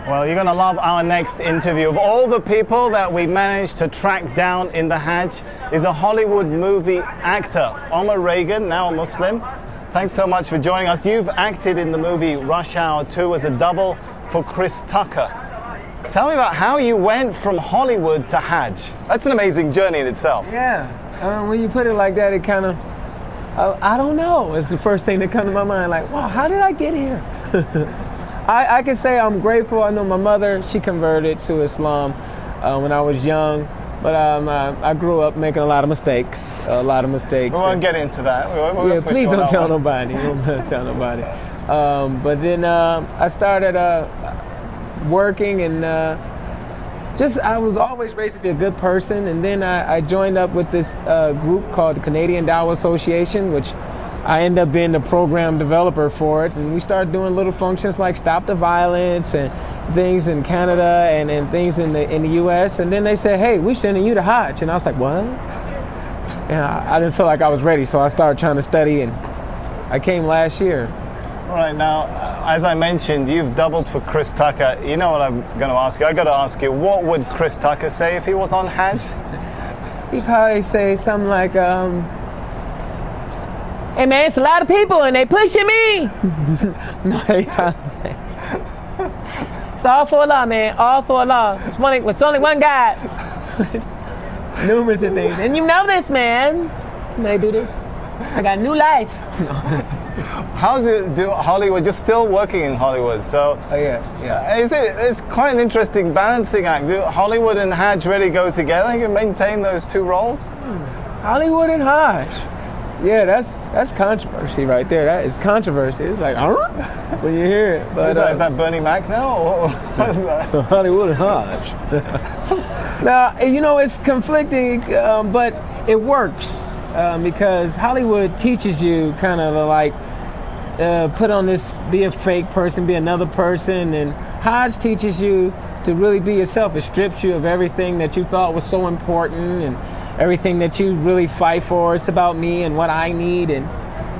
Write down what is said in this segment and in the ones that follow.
Well, you're going to love our next interview. Of all the people that we managed to track down in the Hajj is a Hollywood movie actor, Omar Reagan, now a Muslim. Thanks so much for joining us. You've acted in the movie Rush Hour 2 as a double for Chris Tucker. Tell me about how you went from Hollywood to Hajj. That's an amazing journey in itself. Yeah, when you put it like that, it kind of, I don't know. It's the first thing that comes to my mind, like, wow, how did I get here? I can say I'm grateful. I know my mother, she converted to Islam when I was young, but I grew up making a lot of mistakes. We won't get into that. Yeah, please don't tell nobody. Don't tell nobody. But then I started working, and I was always raised to be a good person. And then I joined up with this group called the Canadian Dawah Association, which I ended up being the program developer for it. And we started doing little functions like Stop the Violence and things in Canada and things in the U.S. And then they said, hey, we're sending you to Hajj. And I was like, what? And I didn't feel like I was ready, so I started trying to study, and I came last year. All right, now, as I mentioned, you've doubled for Chris Tucker. You know what I'm going to ask you? I got to ask you, what would Chris Tucker say if he was on Hajj? He'd probably say something like, hey man, it's a lot of people and they pushing me. No, he probably say, it's all for Allah, man, all for Allah. It's only one God. Numerous of things. And you know this, man. They do this. I got new life. How do Hollywood? You're still working in Hollywood, so yeah. It's quite an interesting balancing act. Do Hollywood and Hajj really go together? You can maintain those two roles. Hollywood and Hajj. Yeah, that's controversy right there. That is controversy. It's like, when you hear it. But is that Bernie Mac now? Or what is that? Hollywood and Hajj. Now, you know, it's conflicting, but it works. Because Hollywood teaches you kind of like put on this, be a fake person, be another person, and Hajj teaches you to really be yourself. It strips you of everything that you thought was so important and everything that you really fight for. It's about me and what I need. And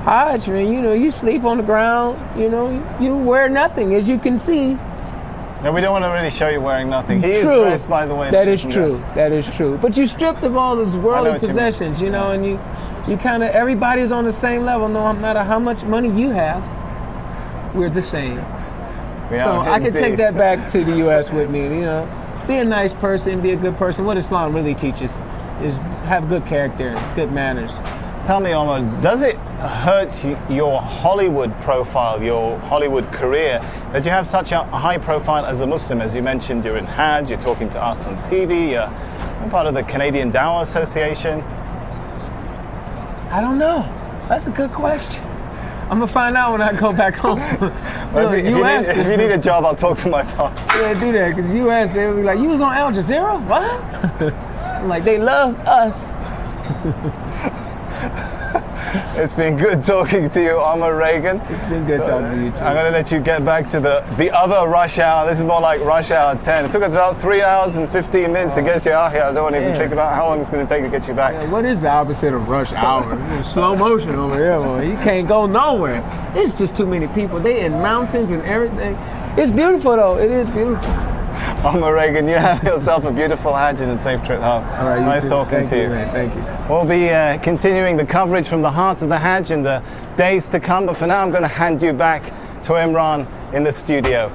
Hajj, man, you know, you sleep on the ground, you know, you wear nothing, as you can see. No, we don't want to really show you wearing nothing. He is dressed, by the way. That is true. That is true. But you stripped of all those worldly possessions, you know, and you kind of, everybody's on the same level, no matter how much money you have. We're the same. So I can take that back to the U.S. with me, you know. Be a nice person, be a good person. What Islam really teaches is have good character, good manners. Tell me, Omar, does it hurt your Hollywood profile, your Hollywood career, that you have such a high profile as a Muslim? As you mentioned, you're in Hajj, you're talking to us on TV, you're part of the Canadian Dawah Association. I don't know. That's a good question. I'm going to find out when I go back home. Well, if you need a job, I'll talk to my boss. Yeah, do that, because U.S., they'll be like, you was on Al Jazeera? What? I'm like, they love us. It's been good talking to you, Omar Reagan. It's been good talking to you too. I'm going to let you get back to the other rush hour. This is more like rush hour 10. It took us about 3 hours and 15 minutes to get you out here. I don't want to even think about how long it's going to take to get you back. Yeah, what is the opposite of rush hour? Slow motion over here, boy. You can't go nowhere. It's just too many people. They in mountains and everything. It's beautiful though. It is beautiful. Omar Reagan, you have yourself a beautiful Hajj and a safe trip home. All right, nice talking to you. Man. Thank you. We'll be continuing the coverage from the heart of the Hajj in the days to come, but for now I'm going to hand you back to Imran in the studio.